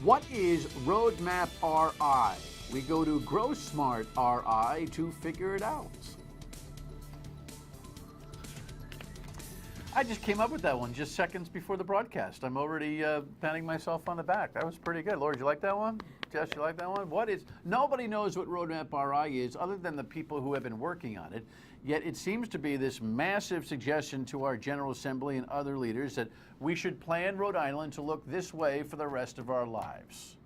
What is Roadmap RI? We go to GrowSmart RI to figure it out. I just came up with that one just seconds before the broadcast. I'm already patting myself on the back. That was pretty good. Lord, you like that one? Jess, you like that one? Nobody knows what Roadmap RI is other than the people who have been working on it. Yet it seems to be this massive suggestion to our General Assembly and other leaders that we should plan Rhode Island to look this way for the rest of our lives.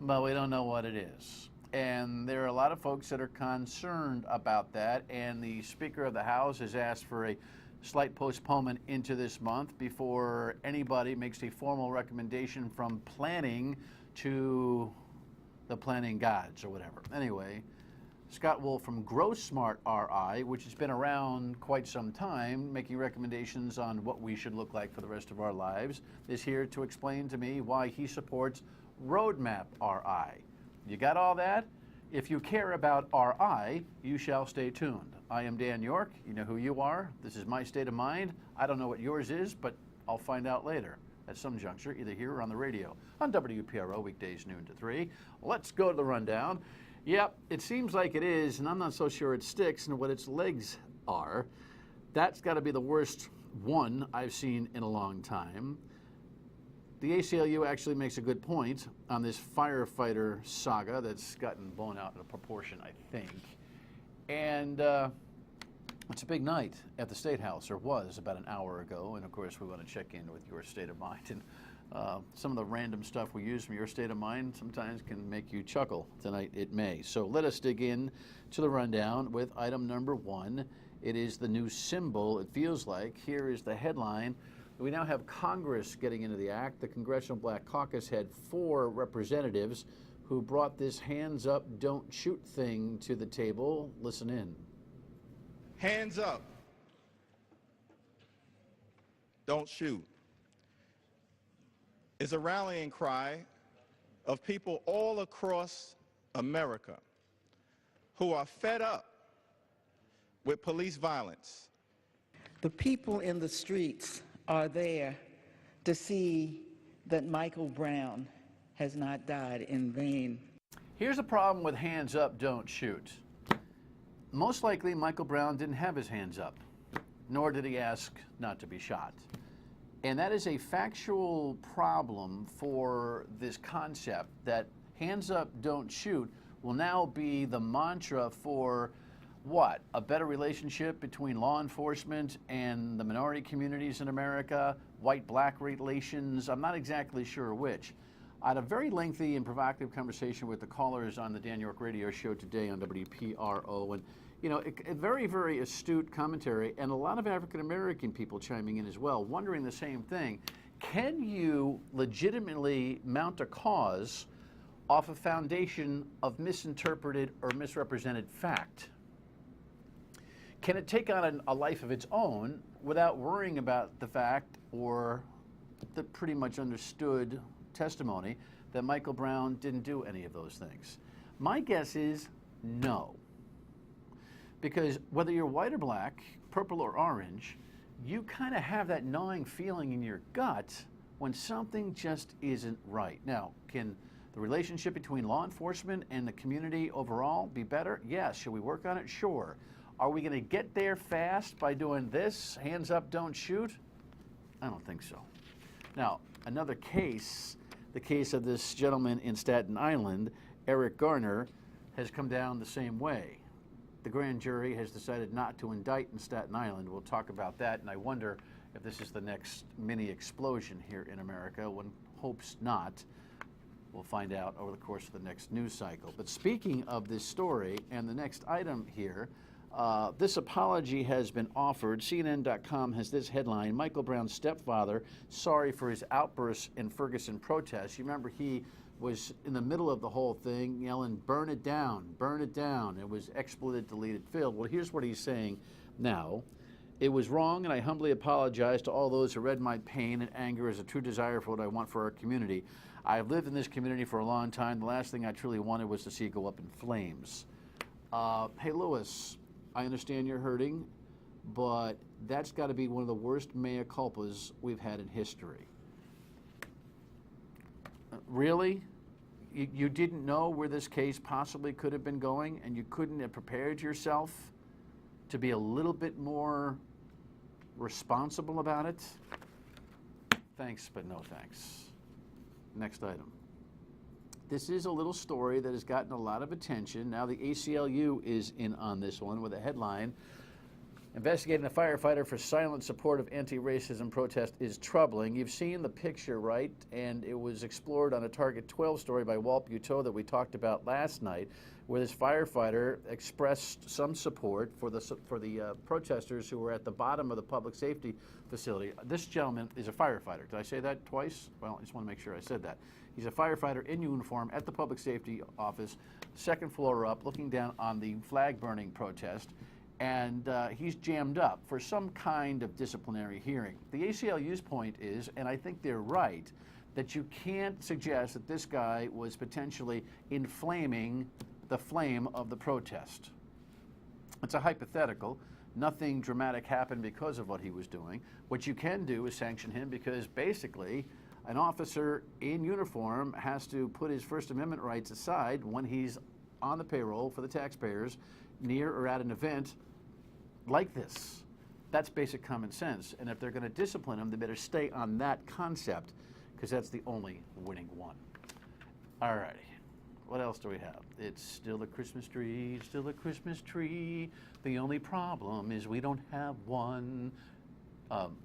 But we don't know what it is. And there are a lot of folks that are concerned about that. And the Speaker of the House has asked for a slight postponement into this month before anybody makes a formal recommendation from planning to the planning gods or whatever. Anyway, Scott Wolf from GrowSmart RI, which has been around quite some time, making recommendations on what we should look like for the rest of our lives, is here to explain to me why he supports Roadmap RI. You got all that? If you care about RI, you shall stay tuned. I am Dan York. You know who you are. This is my state of mind. I don't know what yours is, but I'll find out later at some juncture, either here or on the radio, on WPRO, weekdays noon to 3. Let's go to the rundown. Yep, it seems like it is, and I'm not so sure it sticks and what its legs are. That's got to be the worst one I've seen in a long time. The ACLU actually makes a good point on this firefighter saga that's gotten blown out of proportion, I think. And it's a big night at the State House, or was about an hour ago. And of course, we want to check in with your state of mind. And some of the random stuff we use from your state of mind sometimes can make you chuckle. Tonight it may. So let us dig in to the rundown with item number 1. It is the new symbol, it feels like. Here is the headline. We now have Congress getting into the act. The Congressional Black Caucus had 4 representatives who brought this hands up, don't shoot thing to the table. Listen in. Hands up. Don't shoot. Is a rallying cry of people all across America who are fed up with police violence. The people in the streets are there to see that Michael Brown has not died in vain. Here's a problem with hands up, don't shoot. Most likely Michael Brown didn't have his hands up, nor did he ask not to be shot. And that is a factual problem for this concept that hands up, don't shoot will now be the mantra for what? A better relationship between law enforcement and the minority communities in America, white-black relations, I'm not exactly sure which. I had a very lengthy and provocative conversation with the callers on the Dan York radio show today on WPRO, and a very, very astute commentary, and a lot of African-American people chiming in as well, wondering the same thing. Can you legitimately mount a cause off a foundation of misinterpreted or misrepresented fact? Can it take on a life of its own without worrying about the fact or the pretty much understood testimony that Michael Brown didn't do any of those things? My guess is no. Because whether you're white or black, purple or orange, you kind of have that gnawing feeling in your gut when something just isn't right. Now, can the relationship between law enforcement and the community overall be better? Yes. Should we work on it? Sure. Are we going to get there fast by doing this? Hands up, don't shoot? I don't think so. Now, another case, the case of this gentleman in Staten Island, Eric Garner, has come down the same way. The grand jury has decided not to indict in Staten Island. We'll talk about that, and I wonder if this is the next mini explosion here in America. One hopes not. We'll find out over the course of the next news cycle. But speaking of this story and the next item here, this apology has been offered. CNN.com has this headline: Michael Brown's stepfather sorry for his outbursts in Ferguson protests. You remember he was in the middle of the whole thing yelling, burn it down, burn it down. It was expletive, deleted, filled. Well, here's what he's saying now. It was wrong, and I humbly apologize to all those who read my pain and anger as a true desire for what I want for our community. I have lived in this community for a long time. The last thing I truly wanted was to see it go up in flames. Hey, Lewis, I understand you're hurting, but that's got to be one of the worst mea culpas we've had in history. Really? You didn't know where this case possibly could have been going, and you couldn't have prepared yourself to be a little bit more responsible about it? Thanks, but no thanks. Next item. This is a little story that has gotten a lot of attention. Now the ACLU is in on this one with a headline: investigating a firefighter for silent support of anti-racism protest is troubling. You've seen the picture, right? And it was explored on a Target 12 story by Walt Buteau that we talked about last night, where this firefighter expressed some support for the protesters who were at the bottom of the public safety facility. This gentleman is a firefighter. Did I say that twice? Well, I just want to make sure I said that. He's a firefighter in uniform at the public safety office, second floor up, looking down on the flag burning protest. And he's jammed up for some kind of disciplinary hearing. The ACLU's point is, and I think they're right, that you can't suggest that this guy was potentially inflaming the flame of the protest. It's a hypothetical. Nothing dramatic happened because of what he was doing. What you can do is sanction him, because basically an officer in uniform has to put his First Amendment rights aside when he's on the payroll for the taxpayers near or at an event like this. That's basic common sense. And if they're going to discipline him, they better stay on that concept, because that's the only winning one. All righty. What else do we have? It's still a Christmas tree, still a Christmas tree. The only problem is we don't have one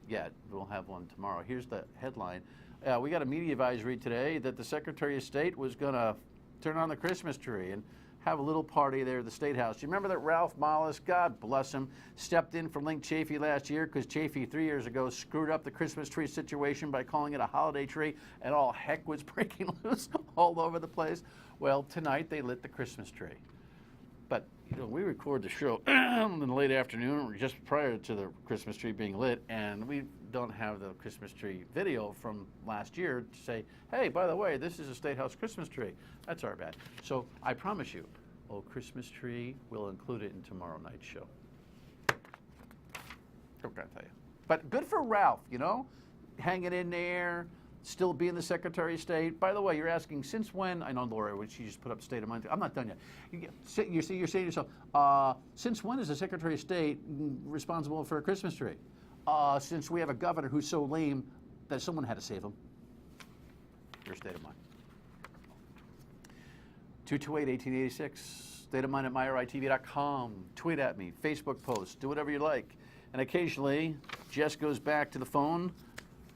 yet. We'll have one tomorrow. Here's the headline. We got a media advisory today that the Secretary of State was going to turn on the Christmas tree and have a little party there at the State House. You remember that Ralph Mollis, God bless him, stepped in for Link Chafee last year because Chafee 3 years ago screwed up the Christmas tree situation by calling it a holiday tree, and all heck was breaking loose all over the place. Well, tonight they lit the Christmas tree. But we record the show in the late afternoon, just prior to the Christmas tree being lit, and we don't have the Christmas tree video from last year to say, hey, by the way, this is a State House Christmas tree. That's our bad. So I promise you, old Christmas tree, we'll include it in tomorrow night's show. I'm gonna tell you. But good for Ralph, hanging in there, still being the Secretary of State. By the way, you're asking, since when? I know Laura, when she just put up State of Mind. I'm not done yet. You're saying to yourself, since when is the Secretary of State responsible for a Christmas tree? Since we have a governor who's so lame that someone had to save him. Your State of Mind. 228-1886. State of Mind at MyRITV.com. Tweet at me. Facebook post. Do whatever you like. And occasionally, Jess goes back to the phone.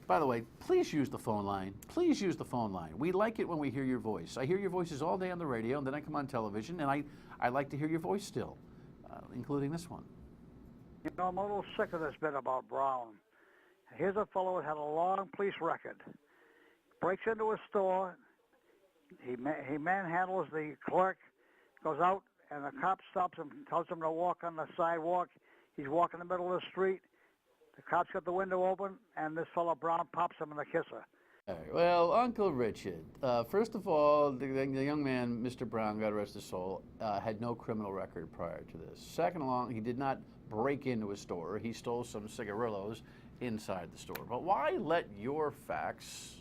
By the way, please use the phone line. Please use the phone line. We like it when we hear your voice. I hear your voices all day on the radio, and then I come on television, and I like to hear your voice still, including this one. I'm a little sick of this bit about Brown. Here's a fellow that had a long police record. Breaks into a store. He manhandles the clerk, goes out, and the cop stops him and tells him to walk on the sidewalk. He's walking in the middle of the street. The cop's got the window open, and this fellow Brown pops him in the kisser. All right. Well, Uncle Richard, first of all, the young man, Mr. Brown, God rest his soul, had no criminal record prior to this. Second along, he did not break into a store. He stole some cigarillos inside the store. But why let your facts,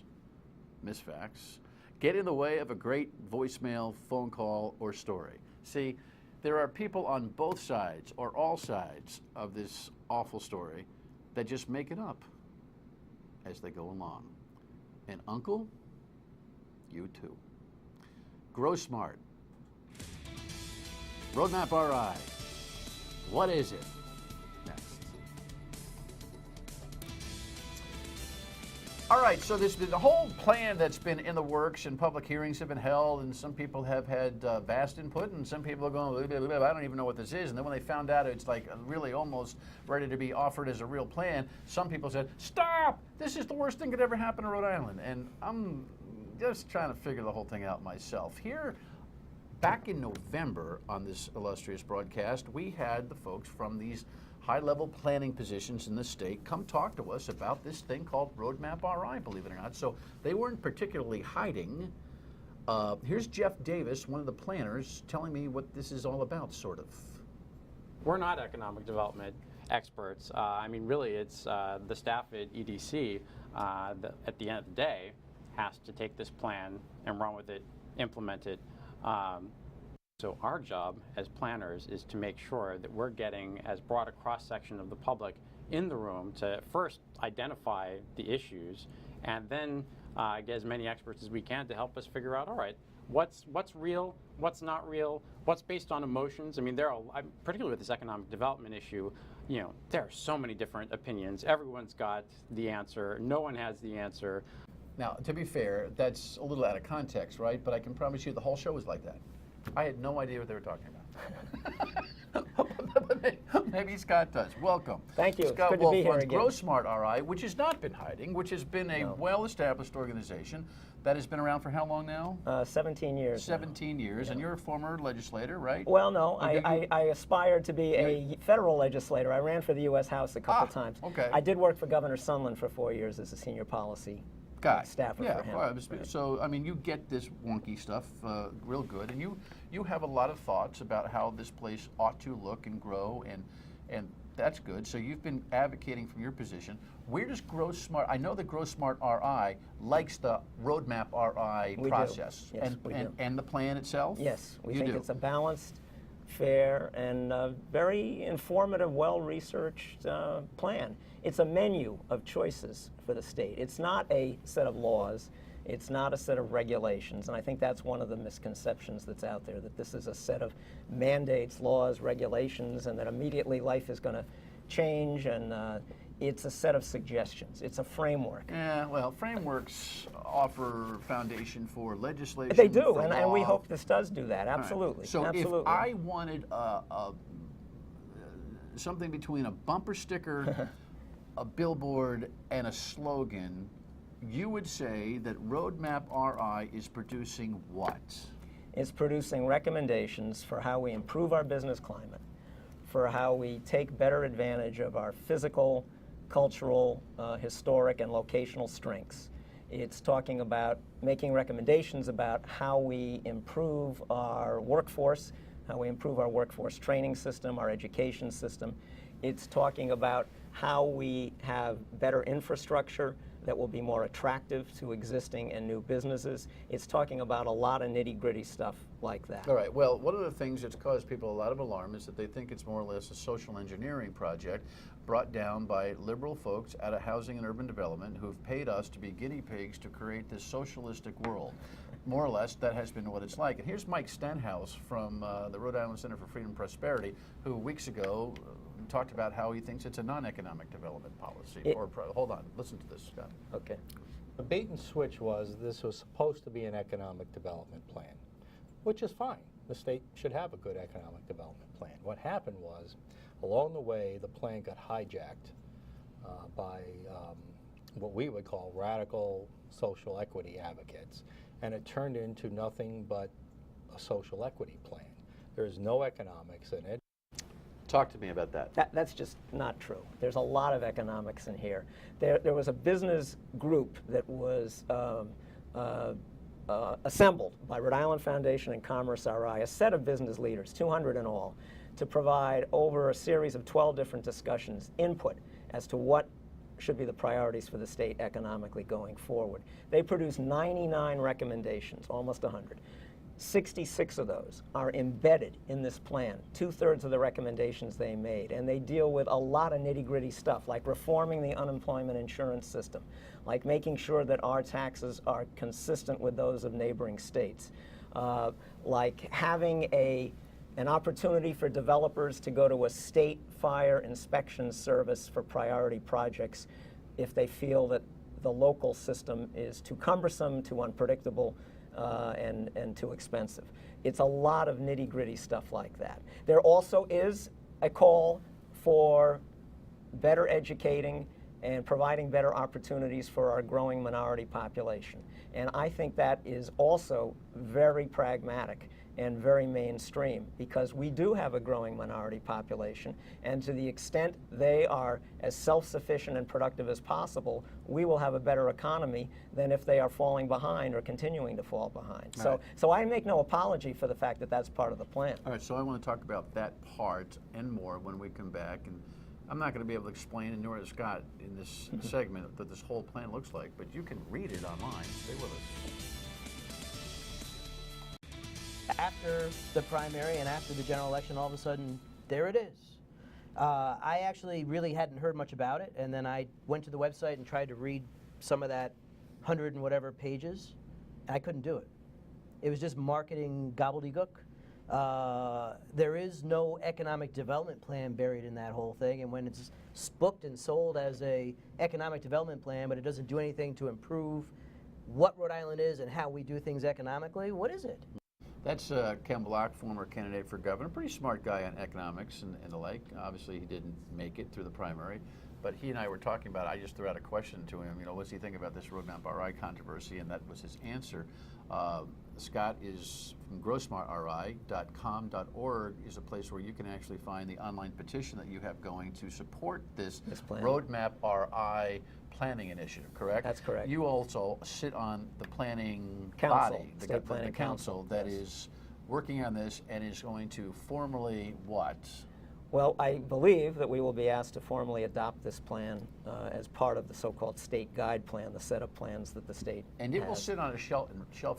misfacts, get in the way of a great voicemail, phone call, or story? See, there are people on both sides, or all sides, of this awful story that just make it up as they go along. And Uncle, you too. Grow smart. Roadmap RI. What is it? Next. All right, so there's been a whole plan that's been in the works, and public hearings have been held, and some people have had vast input, and some people are going, I don't even know what this is. And then when they found out it's like really almost ready to be offered as a real plan, some people said, stop! This is the worst thing that could ever happen to Rhode Island. And I'm just trying to figure the whole thing out myself. Here, back in November on this illustrious broadcast, we had the folks from these high-level planning positions in the state come talk to us about this thing called Roadmap RI, believe it or not. So they weren't particularly hiding. Here's Jeff Davis, one of the planners, telling me what this is all about, sort of. We're not economic development experts. I mean, really, it's the staff at EDC at the end of the day has to take this plan and run with it, implement it. So our job as planners is to make sure that we're getting as broad a cross-section of the public in the room to first identify the issues and then get as many experts as we can to help us figure out, all right, what's real, what's not real, what's based on emotions. I mean, particularly with this economic development issue, you know, there are so many different opinions. Everyone's got the answer. No one has the answer. Now, to be fair, that's a little out of context, right? But I can promise you the whole show was like that. I had no idea what they were talking about. Maybe Scott does. Welcome. Thank you. Scott It's good Wolf to be here runs again. GrowSmart RI, which has not been hiding, which has been a well-established organization that has been around for how long now? 17 years. 17 years, and you're a former legislator, right? Well, no, Okay. I aspired to be a federal legislator. I ran for the U.S. House a couple times. okay. I did work for Governor Sondland for 4 years as a senior policy Guy. staffer Yeah, for him. well, so I mean, you get this wonky stuff real good, and you have a lot of thoughts about how this place ought to look and grow, and that's good. So you've been advocating from your position. Where does GrowSmart? I know that GrowSmart RI likes the Roadmap RI We do. process, Yes, we do. and the plan itself. Yes, we You think do. it's a balanced, fair, and very informative, well-researched plan. It's a menu of choices for the state. It's not a set of laws. It's not a set of regulations, and I think that's one of the misconceptions that's out there, that this is a set of mandates, laws, regulations, and that immediately life is going to change, and it's a set of suggestions. It's a framework. Yeah, well, frameworks offer foundation for legislation. They do, for and we law. hope this does do that, All right. absolutely. So absolutely. if I wanted something between a bumper sticker, a billboard, and a slogan, you would say that Roadmap RI is producing what? It's producing recommendations for how we improve our business climate, for how we take better advantage of our physical, cultural, historic, and locational strengths. It's talking about making recommendations about how we improve our workforce, how we improve our workforce training system, our education system. It's talking about how we have better infrastructure that will be more attractive to existing and new businesses. It's talking about a lot of nitty-gritty stuff like that. All right, well, one of the things that's caused people a lot of alarm is that they think it's more or less a social engineering project brought down by liberal folks out of housing and urban development who've paid us to be guinea pigs to create this socialistic world. More or less, that has been what it's like. And here's Mike Stenhouse from the Rhode Island Center for Freedom and Prosperity, who weeks ago talked about how he thinks it's a non-economic development policy. Hold on, listen to this, Scott. Okay. The bait and switch was this was supposed to be an economic development plan, which is fine. The state should have a good economic development plan. What happened was, along the way, the plan got hijacked by what we would call radical social equity advocates, and it turned into nothing but a social equity plan. There's no economics in it. Talk to me about that. That's just not true. There's a lot of economics in here. There was a business group that was assembled by Rhode Island Foundation and Commerce RI, a set of business leaders, 200 in all, to provide over a series of 12 different discussions, input as to what should be the priorities for the state economically going forward. They produced 99 recommendations, almost 100. 66 of those are embedded in this plan, 2/3 of the recommendations they made, and they deal with a lot of nitty-gritty stuff, like reforming the unemployment insurance system, like making sure that our taxes are consistent with those of neighboring states, like having an opportunity for developers to go to a state fire inspection service for priority projects if they feel that the local system is too cumbersome, too unpredictable, and too expensive. It's a lot of nitty-gritty stuff like that. There also is a call for better educating and providing better opportunities for our growing minority population. And I think that is also very pragmatic and very mainstream, because we do have a growing minority population, and to the extent they are as self-sufficient and productive as possible, we will have a better economy than if they are falling behind or continuing to fall behind. So I make no apology for the fact that that's part of the plan. All right, so I want to talk about that part and more when we come back. And I'm not going to be able to explain, and nor is Scott in this segment, that this whole plan looks like, but you can read it online. Stay with us. After the primary and after the general election, all of a sudden, there it is. I actually really hadn't heard much about it, and then I went to the website and tried to read some of that 100 and whatever pages, and I couldn't do it. It was just marketing gobbledygook. There is no economic development plan buried in that whole thing, and when it's booked and sold as a economic development plan, but it doesn't do anything to improve what Rhode Island is and how we do things economically, what is it? That's Ken Block, former candidate for governor, pretty smart guy on economics and the like. Obviously, he didn't make it through the primary, but he and I were talking about it. I just threw out a question to him, what's he think about this Roadmap RI controversy, and that was his answer. Scott is from grossmartri.com.org is a place where you can actually find the online petition that you have going to support this plan. Roadmap RI planning initiative, correct? That's correct. You also sit on the planning Council, body, the State Planning council that yes. is working on this and is going to formally what? Well, I believe that we will be asked to formally adopt this plan as part of the so-called state guide plan, the set of plans that the state And it will has. sit on a shelf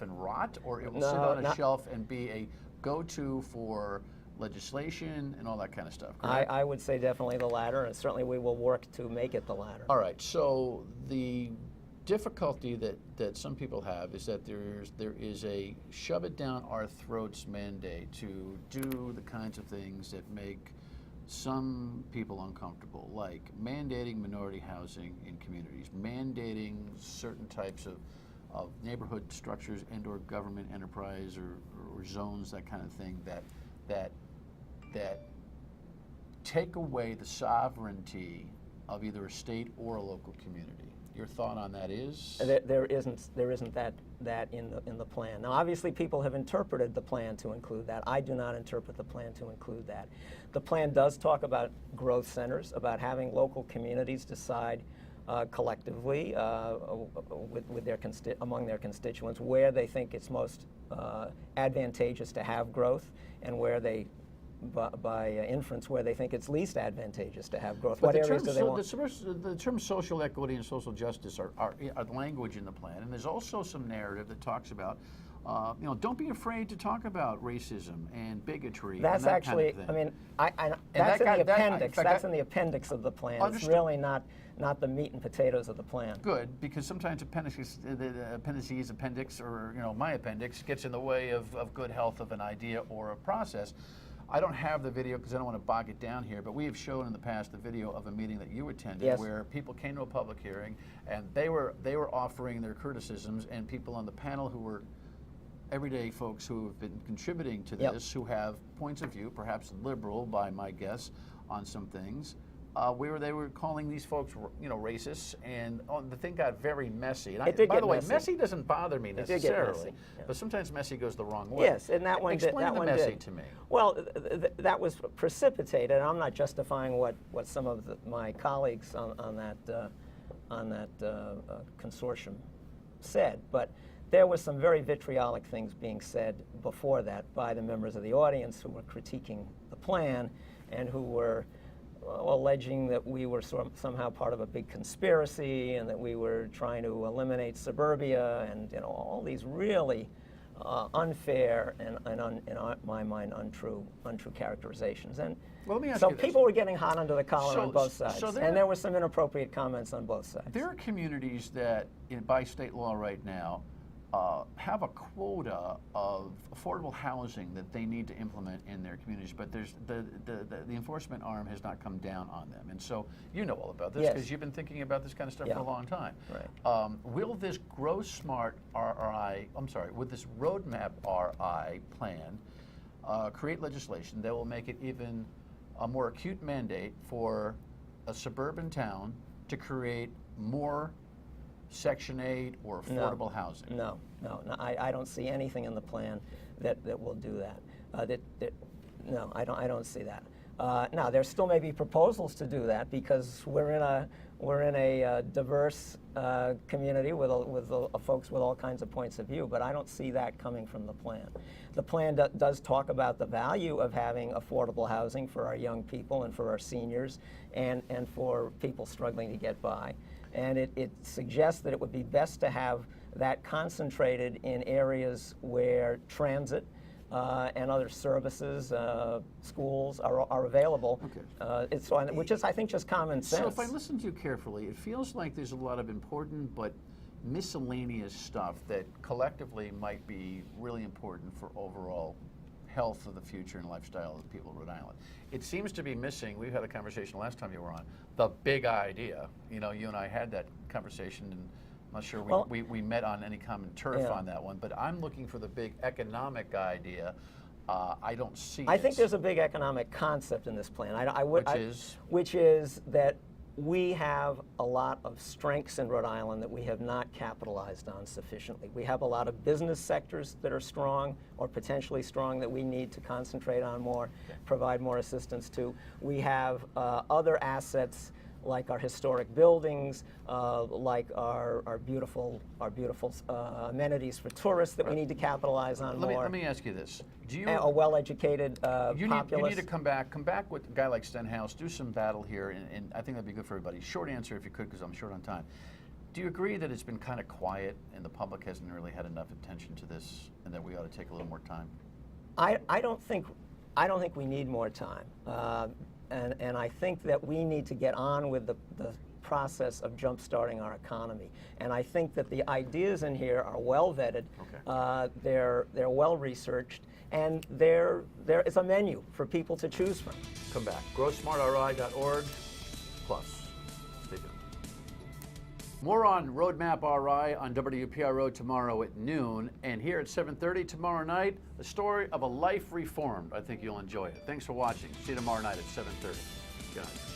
and rot, or it will No, sit on a not- shelf and be a go-to for legislation and all that kind of stuff, correct? I would say definitely the latter, and certainly we will work to make it the latter. All right, so the difficulty that some people have is that there is a shove it down our throats mandate to do the kinds of things that make some people uncomfortable, like mandating minority housing in communities, mandating certain types of neighborhood structures and or government enterprise or zones, that kind of thing, that take away the sovereignty of either a state or a local community. Your thought on that is? There isn't that in the plan. Now, obviously, people have interpreted the plan to include that. I do not interpret the plan to include that. The plan does talk about growth centers, about having local communities decide collectively with their among their constituents where they think it's most advantageous to have growth, and where they by inference where they think it's least advantageous to have growth. What areas do they want? The terms social equity and social justice are language in the plan, and there's also some narrative that talks about, don't be afraid to talk about racism and bigotry. That's and that actually, kind of thing. that's in the in appendix. fact, That's in the appendix of the plan. It's Understood. really not the meat and potatoes of the plan. Good, because sometimes appendices, appendix, or my appendix gets in the way of good health of an idea or a process. I don't have the video because I don't want to bog it down here, but we have shown in the past the video of a meeting that you attended Yes. where people came to a public hearing and they were offering their criticisms, and people on the panel who were everyday folks who have been contributing to Yep. this, who have points of view, perhaps liberal by my guess, on some things, where they were calling these folks, racists, and the thing got very messy. And It did by get the way, messy. doesn't bother me did get necessarily, messy, yeah. but sometimes messy goes the wrong way. Yes, and that one did. Explain That the one messy did. to me. Well, that was precipitated. I'm not justifying what some of my colleagues on that consortium said, but there was some very vitriolic things being said before that by the members of the audience who were critiquing the plan and who were alleging that we were somehow part of a big conspiracy and that we were trying to eliminate suburbia, and all these really unfair and in my mind untrue characterizations. And Well, let me ask so you this. people were getting hot under the collar on both sides, so and there were some inappropriate comments on both sides. There are communities that, by state law right now, have a quota of affordable housing that they need to implement in their communities, but there's the enforcement arm has not come down on them. And so you know all about this Yes. because you've been thinking about this kind of stuff Yeah. for a long time. Right. Will this Grow Smart with this Roadmap RI plan create legislation that will make it even a more acute mandate for a suburban town to create more Section 8 or affordable housing? No, I don't see anything in the plan that will do that. No, I don't see that. Now, there still may be proposals to do that because we're in a diverse community with folks with all kinds of points of view, but I don't see that coming from the plan. The plan does talk about the value of having affordable housing for our young people and for our seniors and for people struggling to get by. And it suggests that it would be best to have that concentrated in areas where transit and other services, schools are available. Okay. Which is, I think, just common sense. So if I listen to you carefully, it feels like there's a lot of important but miscellaneous stuff that collectively might be really important for overall health of the future and lifestyle of the people of Rhode Island. It seems to be missing, we've had a conversation last time you were on, the big idea. You know, you and I had that conversation, and I'm not sure we met on any common turf on that one, but I'm looking for the big economic idea. I don't see I think there's a big economic concept in this plan. Which is that we have a lot of strengths in Rhode Island that we have not capitalized on sufficiently. We have a lot of business sectors that are strong or potentially strong that we need to concentrate on more, provide more assistance to. We have other assets like our historic buildings, like our beautiful amenities for tourists that we need to capitalize on more. Let me ask you this: Do you a well-educated populace? You need to come back with a guy like Stenhouse, do some battle here, and I think that'd be good for everybody. Short answer, if you could, because I'm short on time. Do you agree that it's been kind of quiet and the public hasn't really had enough attention to this, and that we ought to take a little more time? I don't think we need more time. And I think that we need to get on with the process of jump-starting our economy. And I think that the ideas in here are well vetted, they're well researched, and there is a menu for people to choose from. Come back. GrowSmartRI.org plus. Stay tuned. More on Roadmap RI on WPRO tomorrow at noon, and here at 7:30 tomorrow night, the story of a life reformed. I think you'll enjoy it. Thanks for watching. See you tomorrow night at 7:30. Good night.